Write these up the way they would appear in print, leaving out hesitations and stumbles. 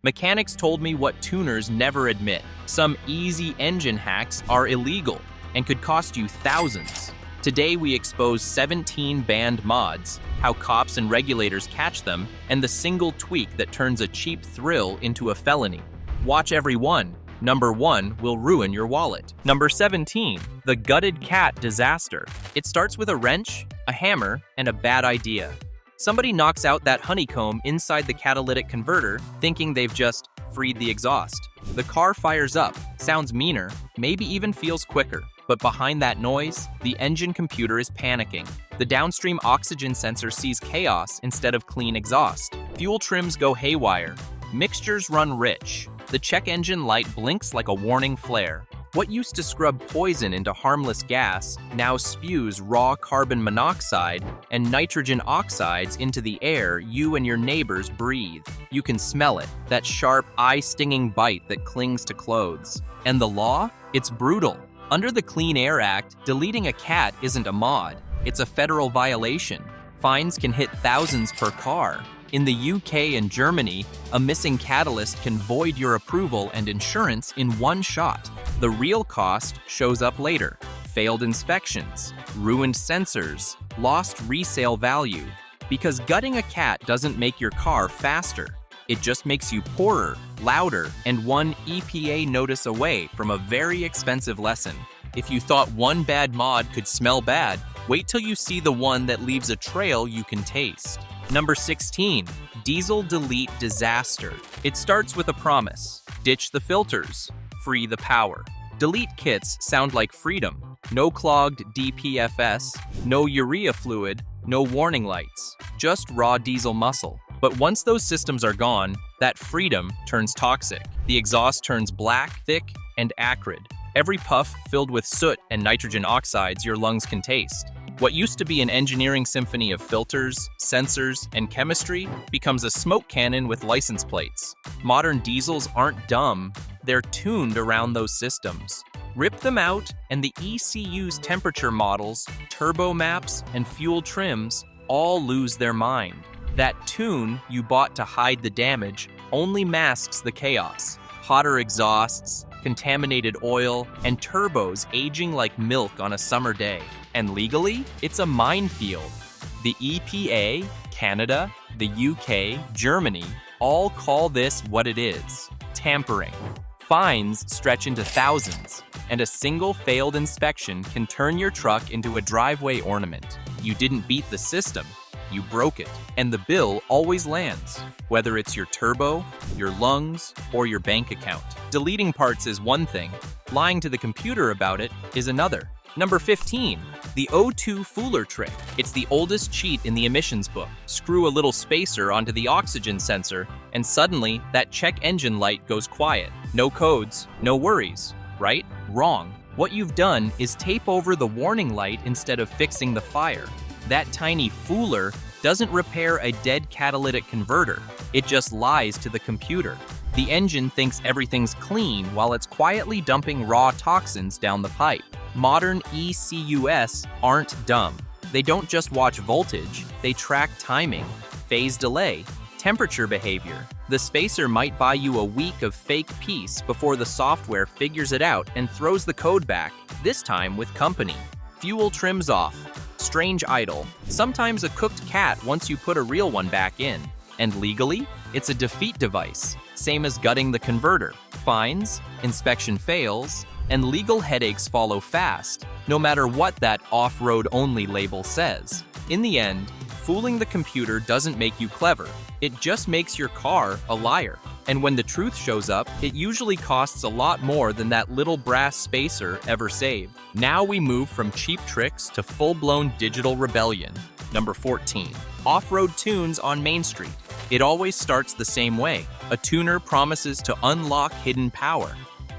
Mechanics told me what tuners never admit. Some easy engine hacks are illegal and could cost you thousands. Today we expose 17 banned mods, how cops and regulators catch them, and the single tweak that turns a cheap thrill into a felony. Watch every one. Number 1 will ruin your wallet. Number 17, the gutted cat disaster. It starts with a wrench, a hammer, and a bad idea. Somebody knocks out that honeycomb inside the catalytic converter, thinking they've just freed the exhaust. The car fires up, sounds meaner, maybe even feels quicker. But behind that noise, the engine computer is panicking. The downstream oxygen sensor sees chaos instead of clean exhaust. Fuel trims go haywire. Mixtures run rich. The check engine light blinks like a warning flare. What used to scrub poison into harmless gas now spews raw carbon monoxide and nitrogen oxides into the air you and your neighbors breathe. You can smell it, that sharp, eye-stinging bite that clings to clothes. And the law? It's brutal. Under the Clean Air Act, deleting a cat isn't a mod. It's a federal violation. Fines can hit thousands per car. In the UK and Germany, a missing catalyst can void your approval and insurance in one shot. The real cost shows up later. Failed inspections, ruined sensors, lost resale value. Because gutting a cat doesn't make your car faster. It just makes you poorer, louder, and one EPA notice away from a very expensive lesson. If you thought one bad mod could smell bad, wait till you see the one that leaves a trail you can taste. Number 16, diesel delete disaster. It starts with a promise. Ditch the filters, free the power. Delete kits sound like freedom. No clogged DPFS, no urea fluid, no warning lights, just raw diesel muscle. But once those systems are gone, that freedom turns toxic. The exhaust turns black, thick, and acrid. Every puff filled with soot and nitrogen oxides your lungs can taste. What used to be an engineering symphony of filters, sensors, and chemistry becomes a smoke cannon with license plates. Modern diesels aren't dumb, they're tuned around those systems. Rip them out, and the ECU's temperature models, turbo maps, and fuel trims all lose their mind. That tune you bought to hide the damage only masks the chaos. Hotter exhausts, contaminated oil, and turbos aging like milk on a summer day. And legally, it's a minefield. The EPA, Canada, the UK, Germany, all call this what it is: tampering. Fines stretch into thousands, and a single failed inspection can turn your truck into a driveway ornament. You didn't beat the system, you broke it, and the bill always lands, whether it's your turbo, your lungs, or your bank account. Deleting parts is one thing, lying to the computer about it is another. Number 15, the O2 fooler trick. It's the oldest cheat in the emissions book. Screw a little spacer onto the oxygen sensor, and suddenly that check engine light goes quiet. No codes, no worries, right? Wrong. What you've done is tape over the warning light instead of fixing the fire. That tiny fooler doesn't repair a dead catalytic converter. It just lies to the computer. The engine thinks everything's clean while it's quietly dumping raw toxins down the pipe. Modern ECUs aren't dumb. They don't just watch voltage, they track timing, phase delay, temperature behavior. The spacer might buy you a week of fake peace before the software figures it out and throws the code back, this time with company. Fuel trims off. Strange idle. Sometimes a cooked cat once you put a real one back in. And legally, it's a defeat device, same as gutting the converter. Fines, inspection fails, and legal headaches follow fast, no matter what that off-road only label says. In the end, fooling the computer doesn't make you clever. It just makes your car a liar. And when the truth shows up, it usually costs a lot more than that little brass spacer ever saved. Now we move from cheap tricks to full-blown digital rebellion. Number 14, off-road tunes on Main Street. It always starts the same way. A tuner promises to unlock hidden power.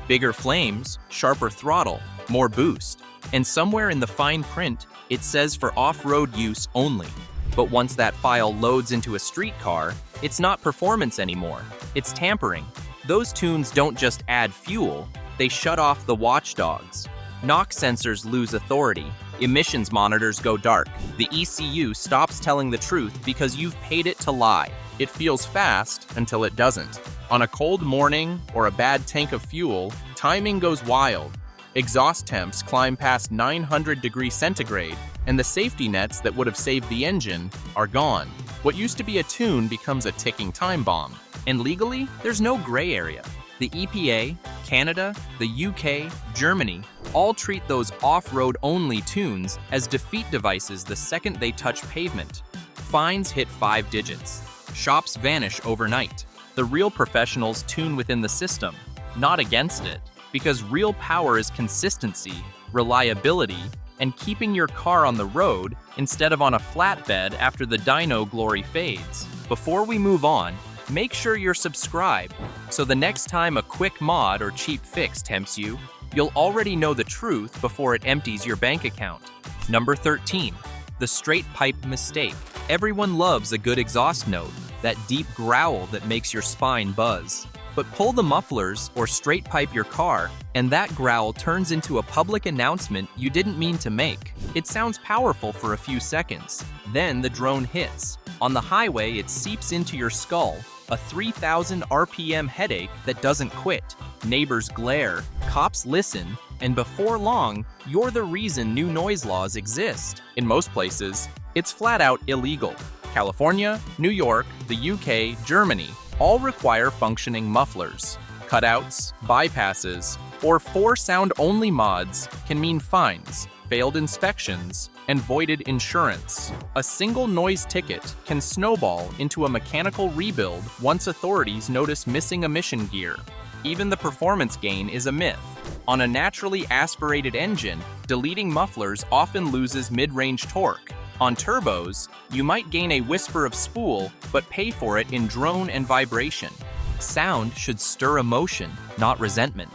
Bigger flames, sharper throttle, more boost. And somewhere in the fine print, it says for off-road use only. But once that file loads into a street car, it's not performance anymore. It's tampering. Those tunes don't just add fuel, they shut off the watchdogs. NOx sensors lose authority. Emissions monitors go dark. The ECU stops telling the truth because you've paid it to lie. It feels fast until it doesn't. On a cold morning or a bad tank of fuel, timing goes wild. Exhaust temps climb past 900 degrees centigrade, and the safety nets that would have saved the engine are gone. What used to be a tune becomes a ticking time bomb. And legally, there's no gray area. The EPA, Canada, the UK, Germany all treat those off-road only tunes as defeat devices the second they touch pavement. Fines hit 5 digits. Shops vanish overnight. The real professionals tune within the system, not against it, because real power is consistency, reliability, and keeping your car on the road instead of on a flatbed after the dyno glory fades. Before we move on, make sure you're subscribed, so the next time a quick mod or cheap fix tempts you, you'll already know the truth before it empties your bank account. Number 13, the straight pipe mistake. Everyone loves a good exhaust note, that deep growl that makes your spine buzz. But pull the mufflers or straight pipe your car, and that growl turns into a public announcement you didn't mean to make. It sounds powerful for a few seconds. Then the drone hits. On the highway, it seeps into your skull, a 3,000 RPM headache that doesn't quit. Neighbors glare, cops listen, and before long, you're the reason new noise laws exist. In most places, it's flat out illegal. California, New York, the UK, Germany all require functioning mufflers. Cutouts, bypasses, or 4 sound-only mods can mean fines, failed inspections, and voided insurance. A single noise ticket can snowball into a mechanical rebuild once authorities notice missing emission gear. Even the performance gain is a myth. On a naturally aspirated engine, deleting mufflers often loses mid-range torque. On turbos, you might gain a whisper of spool, but pay for it in drone and vibration. Sound should stir emotion, not resentment.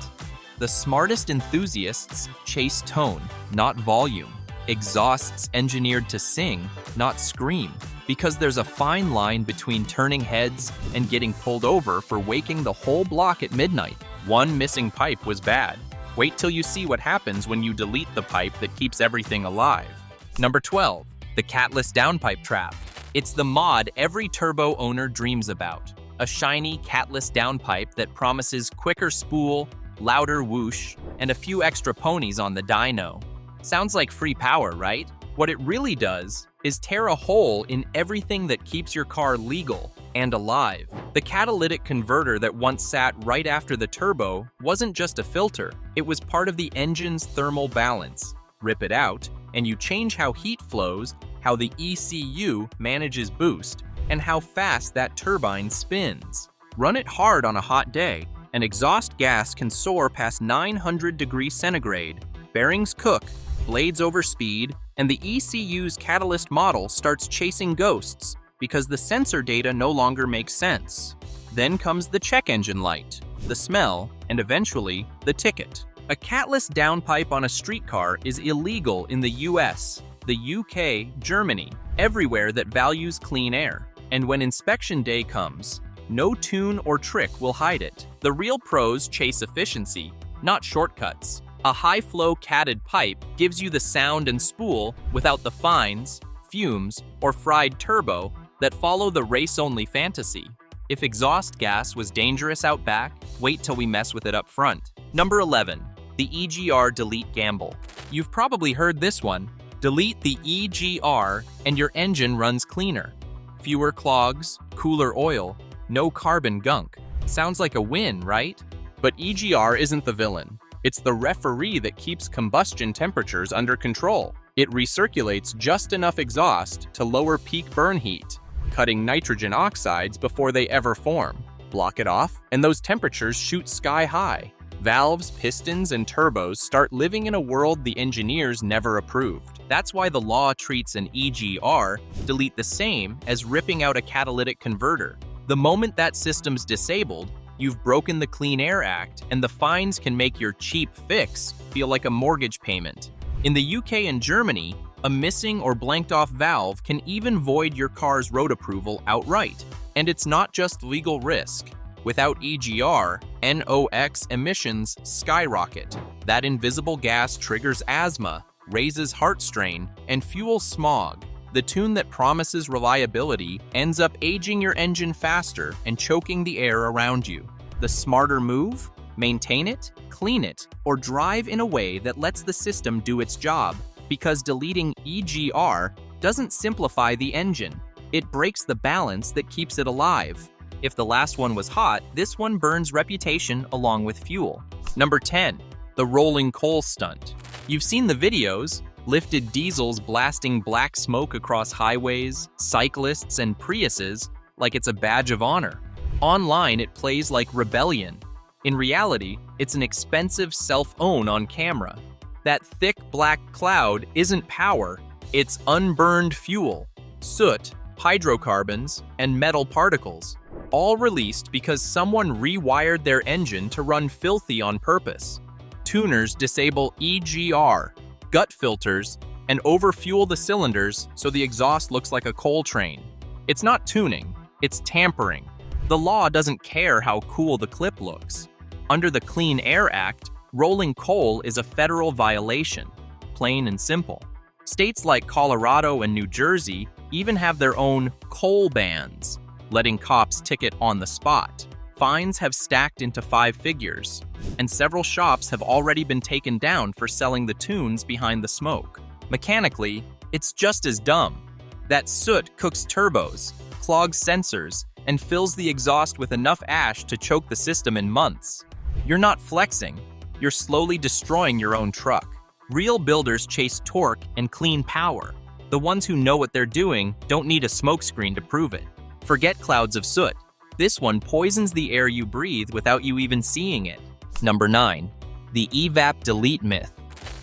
The smartest enthusiasts chase tone, not volume. Exhausts engineered to sing, not scream, because there's a fine line between turning heads and getting pulled over for waking the whole block at midnight. One missing pipe was bad. Wait till you see what happens when you delete the pipe that keeps everything alive. Number 12. The Catless downpipe trap. It's the mod every turbo owner dreams about. A shiny Catless downpipe that promises quicker spool, louder whoosh, and a few extra ponies on the dyno. Sounds like free power, right? What it really does is tear a hole in everything that keeps your car legal and alive. The catalytic converter that once sat right after the turbo wasn't just a filter, it was part of the engine's thermal balance. Rip it out, and you change how heat flows, how the ECU manages boost, and how fast that turbine spins. Run it hard on a hot day, and exhaust gas can soar past 900 degrees centigrade. Bearings cook, blades overspeed, and the ECU's catalyst model starts chasing ghosts because the sensor data no longer makes sense. Then comes the check engine light, the smell, and eventually the ticket. A Catless downpipe on a streetcar is illegal in the US, the UK, Germany, everywhere that values clean air. And when inspection day comes, no tune or trick will hide it. The real pros chase efficiency, not shortcuts. A high-flow catted pipe gives you the sound and spool without the fines, fumes, or fried turbo that follow the race-only fantasy. If exhaust gas was dangerous out back, wait till we mess with it up front. Number 11. The EGR delete gamble. You've probably heard this one. Delete the EGR and your engine runs cleaner. Fewer clogs, cooler oil, no carbon gunk. Sounds like a win, right? But EGR isn't the villain. It's the referee that keeps combustion temperatures under control. It recirculates just enough exhaust to lower peak burn heat, cutting nitrogen oxides before they ever form. Block it off, and those temperatures shoot sky high. Valves, pistons, and turbos start living in a world the engineers never approved. That's why the law treats an EGR delete the same as ripping out a catalytic converter. The moment that system's disabled, you've broken the Clean Air Act, and the fines can make your cheap fix feel like a mortgage payment. In the UK and Germany, a missing or blanked off valve can even void your car's road approval outright. And it's not just legal risk. Without EGR, NOx emissions skyrocket. That invisible gas triggers asthma, raises heart strain, and fuels smog. The tune that promises reliability ends up aging your engine faster and choking the air around you. The smarter move? Maintain it, clean it, or drive in a way that lets the system do its job, because deleting EGR doesn't simplify the engine. It breaks the balance that keeps it alive. If the last one was hot, this one burns reputation along with fuel. Number 10. The rolling coal stunt. You've seen the videos, lifted diesels blasting black smoke across highways, cyclists, and Priuses like it's a badge of honor. Online, it plays like rebellion. In reality, it's an expensive self-own on camera. That thick black cloud isn't power, it's unburned fuel, soot, hydrocarbons, and metal particles, all released because someone rewired their engine to run filthy on purpose. Tuners disable EGR, gut filters, and overfuel the cylinders so the exhaust looks like a coal train. It's not tuning, it's tampering. The law doesn't care how cool the clip looks. Under the Clean Air Act, rolling coal is a federal violation, plain and simple. States like Colorado and New Jersey even have their own coal bans, letting cops ticket on the spot. Fines have stacked into 5 figures, and several shops have already been taken down for selling the tunes behind the smoke. Mechanically, it's just as dumb. That soot cooks turbos, clogs sensors, and fills the exhaust with enough ash to choke the system in months. You're not flexing, you're slowly destroying your own truck. Real builders chase torque and clean power. The ones who know what they're doing don't need a smokescreen to prove it. Forget clouds of soot. This one poisons the air you breathe without you even seeing it. Number 9. The EVAP delete myth.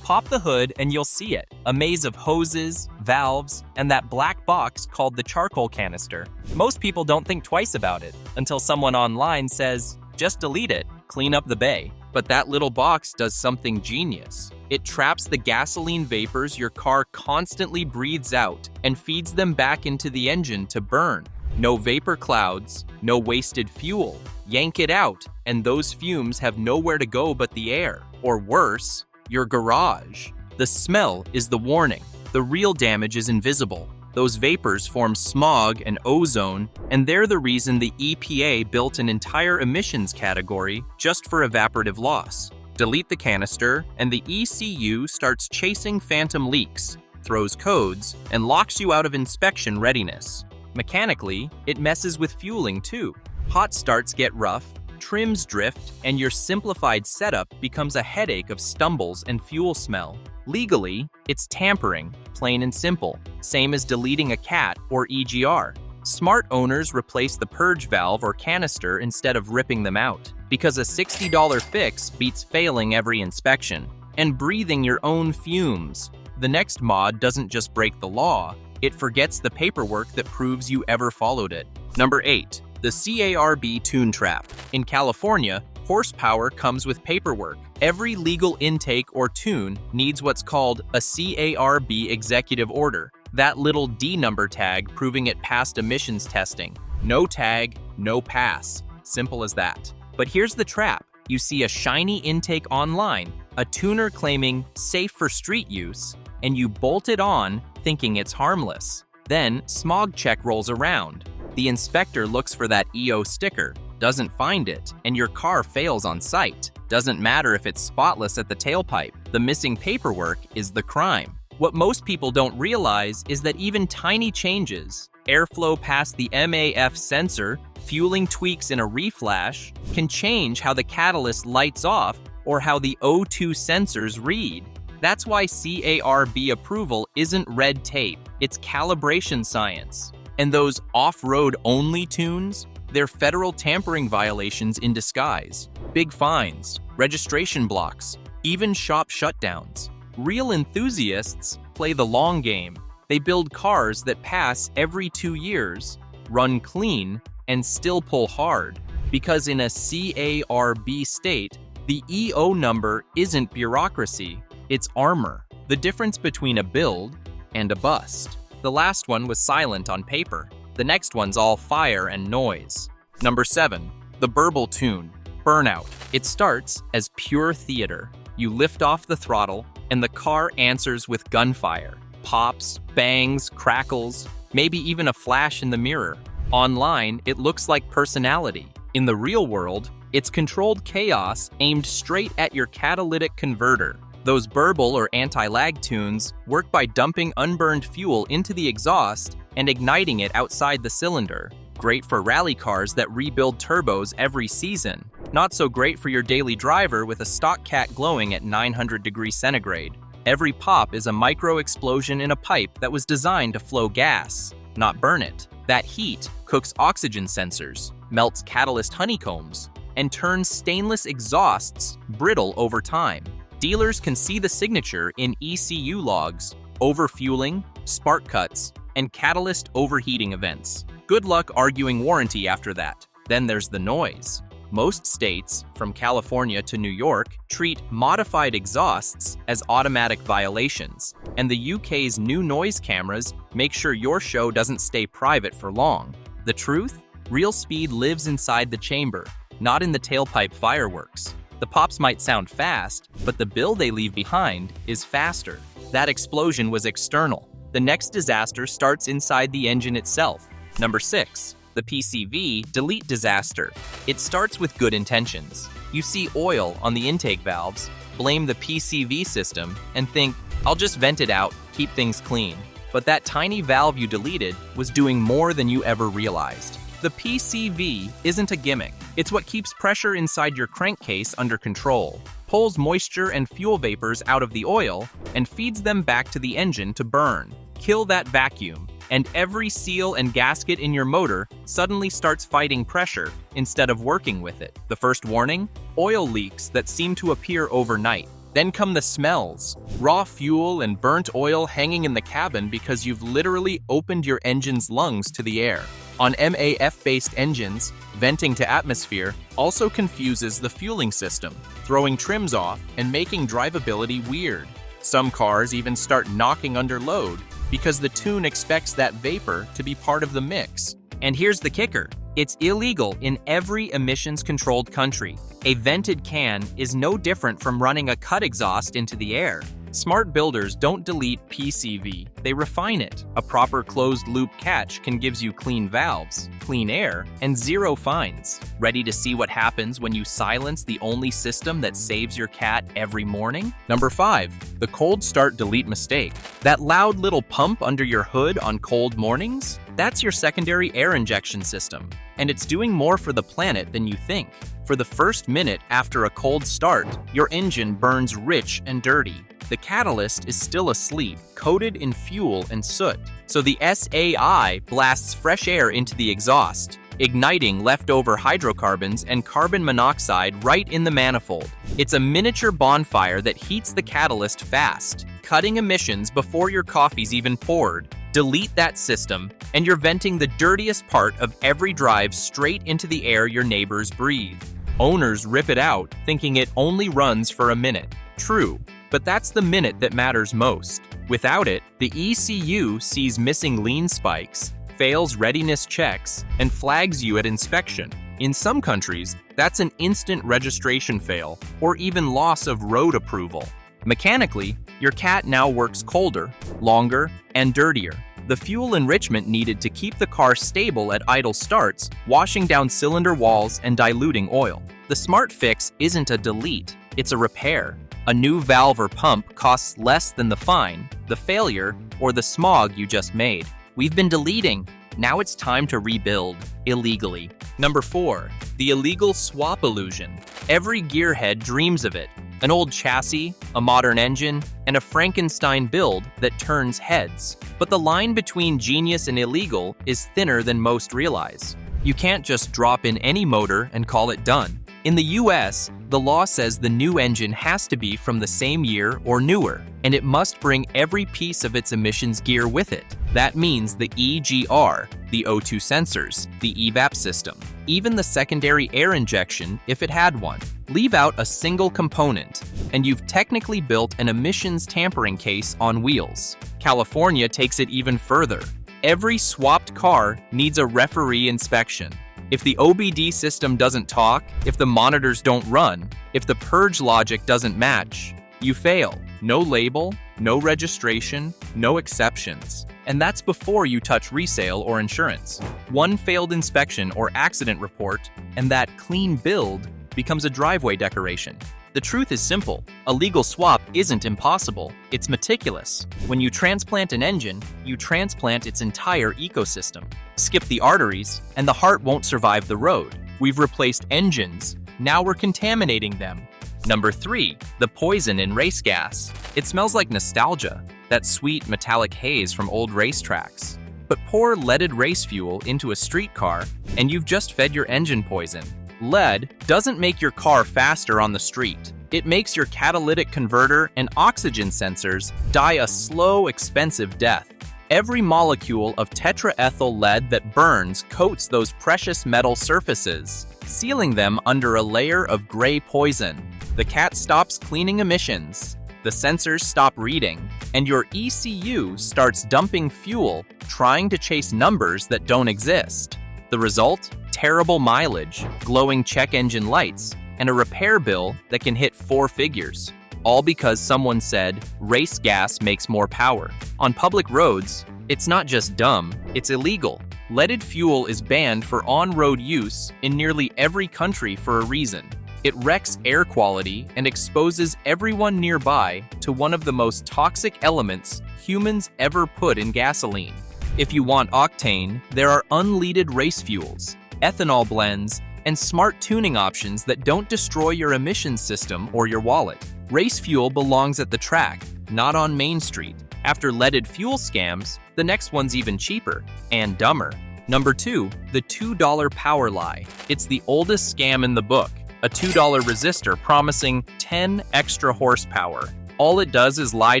Pop the hood and you'll see it. A maze of hoses, valves, and that black box called the charcoal canister. Most people don't think twice about it until someone online says, just delete it, clean up the bay. But that little box does something genius. It traps the gasoline vapors your car constantly breathes out and feeds them back into the engine to burn. No vapor clouds, no wasted fuel. Yank it out, and those fumes have nowhere to go but the air. Or worse, your garage. The smell is the warning. The real damage is invisible. Those vapors form smog and ozone, and they're the reason the EPA built an entire emissions category just for evaporative loss. Delete the canister, and the ECU starts chasing phantom leaks, throws codes, and locks you out of inspection readiness. Mechanically, it messes with fueling too. Hot starts get rough, trims drift, and your simplified setup becomes a headache of stumbles and fuel smell. Legally, it's tampering, plain and simple, same as deleting a CAT or EGR. Smart owners replace the purge valve or canister instead of ripping them out, because a $60 fix beats failing every inspection and breathing your own fumes. The next mod doesn't just break the law, it forgets the paperwork that proves you ever followed it. Number 8. The CARB tune trap. In California, horsepower comes with paperwork. Every legal intake or tune needs what's called a CARB executive order, that little D number tag proving it passed emissions testing. No tag, no pass. Simple as that. But here's the trap. You see a shiny intake online, a tuner claiming safe for street use, and you bolt it on thinking it's harmless. Then smog check rolls around. The inspector looks for that EO sticker, doesn't find it, and your car fails on sight. Doesn't matter if it's spotless at the tailpipe, the missing paperwork is the crime. What most people don't realize is that even tiny changes, airflow past the MAF sensor, fueling tweaks in a reflash, can change how the catalyst lights off or how the O2 sensors read. That's why CARB approval isn't red tape, it's calibration science. And those off-road only tunes, they're federal tampering violations in disguise. Big fines, registration blocks, even shop shutdowns. Real enthusiasts play the long game. They build cars that pass every 2 years, run clean, and still pull hard. Because in a CARB state, the EO number isn't bureaucracy, it's armor. The difference between a build and a bust. The last one was silent on paper. The next one's all fire and noise. Number 7. The burble tune. Burnout. It starts as pure theater. You lift off the throttle, and the car answers with gunfire. pops, bangs, crackles, maybe even a flash in the mirror. Online, it looks like personality. In the real world, it's controlled chaos aimed straight at your catalytic converter. Those burble or anti-lag tunes work by dumping unburned fuel into the exhaust and igniting it outside the cylinder. Great for rally cars that rebuild turbos every season. Not so great for your daily driver with a stock cat glowing at 900 degrees centigrade. Every pop is a micro explosion in a pipe that was designed to flow gas, not burn it. That heat cooks oxygen sensors, melts catalyst honeycombs, and turns stainless exhausts brittle over time. Dealers can see the signature in ECU logs, overfueling, spark cuts, and catalyst overheating events. Good luck arguing warranty after that. Then there's the noise. Most states, from California to New York, treat modified exhausts as automatic violations, and the UK's new noise cameras make sure your show doesn't stay private for long. The truth? Real speed lives inside the chamber, not in the tailpipe fireworks. The pops might sound fast, but the bill they leave behind is faster. That explosion was external. The next disaster starts inside the engine itself. Number 6. The PCV delete disaster. It starts with good intentions. You see oil on the intake valves, blame the PCV system, and think, I'll just vent it out, keep things clean. But that tiny valve you deleted was doing more than you ever realized. The PCV isn't a gimmick. It's what keeps pressure inside your crankcase under control, pulls moisture and fuel vapors out of the oil, and feeds them back to the engine to burn. Kill that vacuum, and every seal and gasket in your motor suddenly starts fighting pressure instead of working with it. The first warning? Oil leaks that seem to appear overnight. Then come the smells. Raw fuel and burnt oil hanging in the cabin because you've literally opened your engine's lungs to the air. On MAF-based engines, venting to atmosphere also confuses the fueling system, throwing trims off and making drivability weird. Some cars even start knocking under load because the tune expects that vapor to be part of the mix. And here's the kicker. It's illegal in every emissions-controlled country. A vented can is no different from running a cut exhaust into the air. Smart builders don't delete PCV, they refine it. A proper closed-loop catch can give you clean valves, clean air, and zero fines. Ready to see what happens when you silence the only system that saves your cat every morning? Number 5. The cold start delete mistake. That loud little pump under your hood on cold mornings? That's your secondary air injection system, and it's doing more for the planet than you think. For the first minute after a cold start, your engine burns rich and dirty. The catalyst is still asleep, coated in fuel and soot. So the SAI blasts fresh air into the exhaust, igniting leftover hydrocarbons and carbon monoxide right in the manifold. It's a miniature bonfire that heats the catalyst fast, cutting emissions before your coffee's even poured. Delete that system, and you're venting the dirtiest part of every drive straight into the air your neighbors breathe. Owners rip it out, thinking it only runs for a minute. True, but that's the minute that matters most. Without it, the ECU sees missing lean spikes, fails readiness checks, and flags you at inspection. In some countries, that's an instant registration fail, or even loss of road approval. Mechanically, your cat now works colder, longer, and dirtier. The fuel enrichment needed to keep the car stable at idle starts, washing down cylinder walls and diluting oil. The smart fix isn't a delete, it's a repair. A new valve or pump costs less than the fine, the failure, or the smog you just made. We've been deleting. Now it's time to rebuild, illegally. Number 4. The illegal swap illusion. Every gearhead dreams of it. An old chassis, a modern engine, and a Frankenstein build that turns heads. But the line between genius and illegal is thinner than most realize. You can't just drop in any motor and call it done. In the US, the law says the new engine has to be from the same year or newer, and it must bring every piece of its emissions gear with it. That means the EGR, the O2 sensors, the EVAP system, even the secondary air injection if it had one. Leave out a single component, and you've technically built an emissions tampering case on wheels. California takes it even further. Every swapped car needs a referee inspection. If the OBD system doesn't talk, if the monitors don't run, if the purge logic doesn't match, you fail. No label, no registration, no exceptions. And that's before you touch resale or insurance. One failed inspection or accident report, and that clean build becomes a driveway decoration. The truth is simple. A legal swap isn't impossible. It's meticulous. When you transplant an engine, you transplant its entire ecosystem. Skip the arteries, and the heart won't survive the road. We've replaced engines. Now we're contaminating them. Number 3, the poison in race gas. It smells like nostalgia, that sweet metallic haze from old racetracks. But pour leaded race fuel into a streetcar, and you've just fed your engine poison. Lead doesn't make your car faster on the street. It makes your catalytic converter and oxygen sensors die a slow, expensive death. Every molecule of tetraethyl lead that burns coats those precious metal surfaces, sealing them under a layer of gray poison. The cat stops cleaning emissions, the sensors stop reading, and your ECU starts dumping fuel, trying to chase numbers that don't exist. The result? Terrible mileage, glowing check engine lights, and a repair bill that can hit 4 figures. All because someone said, race gas makes more power. On public roads, it's not just dumb, it's illegal. Leaded fuel is banned for on-road use in nearly every country for a reason. It wrecks air quality and exposes everyone nearby to one of the most toxic elements humans ever put in gasoline. If you want octane, there are unleaded race fuels, ethanol blends, and smart tuning options that don't destroy your emissions system or your wallet. Race fuel belongs at the track, not on Main Street. After leaded fuel scams, the next one's even cheaper and dumber. Number 2, the $2 power lie. It's the oldest scam in the book, a $2 resistor promising 10 extra horsepower. All it does is lie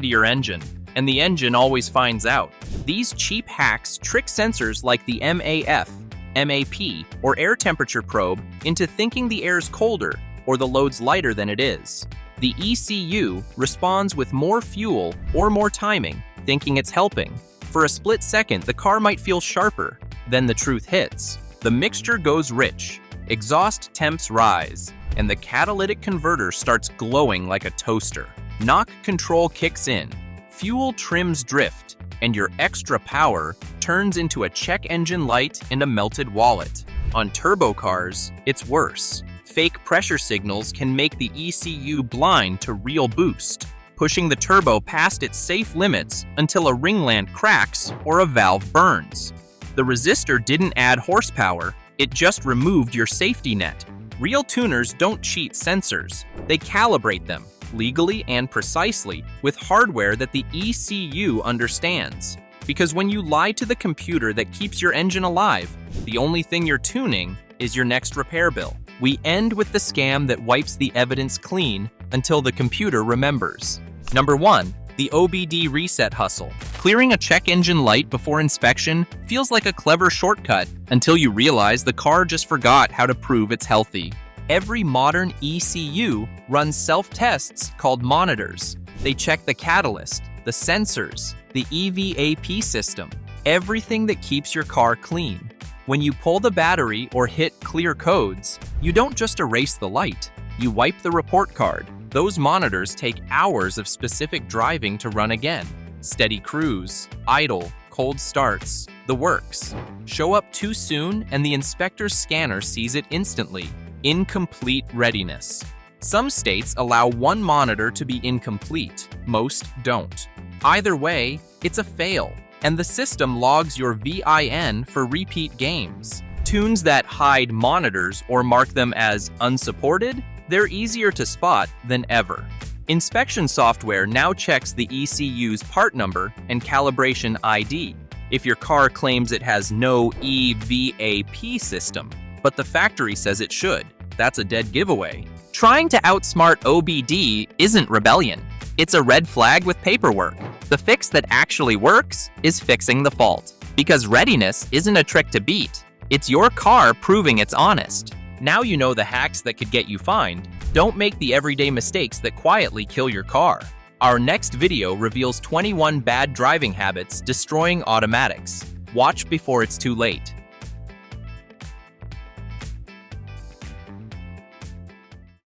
to your engine, and the engine always finds out. These cheap hacks trick sensors like the MAF, MAP, or air temperature probe into thinking the air's colder or the load's lighter than it is. The ECU responds with more fuel or more timing, thinking it's helping. For a split second, the car might feel sharper. Then the truth hits. The mixture goes rich, exhaust temps rise, and the catalytic converter starts glowing like a toaster. Knock control kicks in, fuel trims drift, and your extra power turns into a check engine light and a melted wallet. On turbo cars, it's worse. Fake pressure signals can make the ECU blind to real boost, pushing the turbo past its safe limits until a ringland cracks or a valve burns. The resistor didn't add horsepower, it just removed your safety net. Real tuners don't cheat sensors, they calibrate them, legally and precisely, with hardware that the ECU understands. Because when you lie to the computer that keeps your engine alive, the only thing you're tuning is your next repair bill. We end with the scam that wipes the evidence clean until the computer remembers. Number 1, the OBD reset hustle. Clearing a check engine light before inspection feels like a clever shortcut until you realize the car just forgot how to prove it's healthy. Every modern ECU runs self-tests called monitors. They check the catalyst, the sensors, the EVAP system, everything that keeps your car clean. When you pull the battery or hit clear codes, you don't just erase the light, you wipe the report card. Those monitors take hours of specific driving to run again. Steady cruise, idle, cold starts, the works. Show up too soon and the inspector's scanner sees it instantly. Incomplete readiness. Some states allow one monitor to be incomplete, most don't. Either way, it's a fail, and the system logs your VIN for repeat games. Tunes that hide monitors or mark them as unsupported, they're easier to spot than ever. Inspection software now checks the ECU's part number and calibration ID if your car claims it has no EVAP system, but the factory says it should. That's a dead giveaway. Trying to outsmart OBD isn't rebellion. It's a red flag with paperwork. The fix that actually works is fixing the fault. Because readiness isn't a trick to beat. It's your car proving it's honest. Now you know the hacks that could get you fined. Don't make the everyday mistakes that quietly kill your car. Our next video reveals 21 bad driving habits destroying automatics. Watch before it's too late.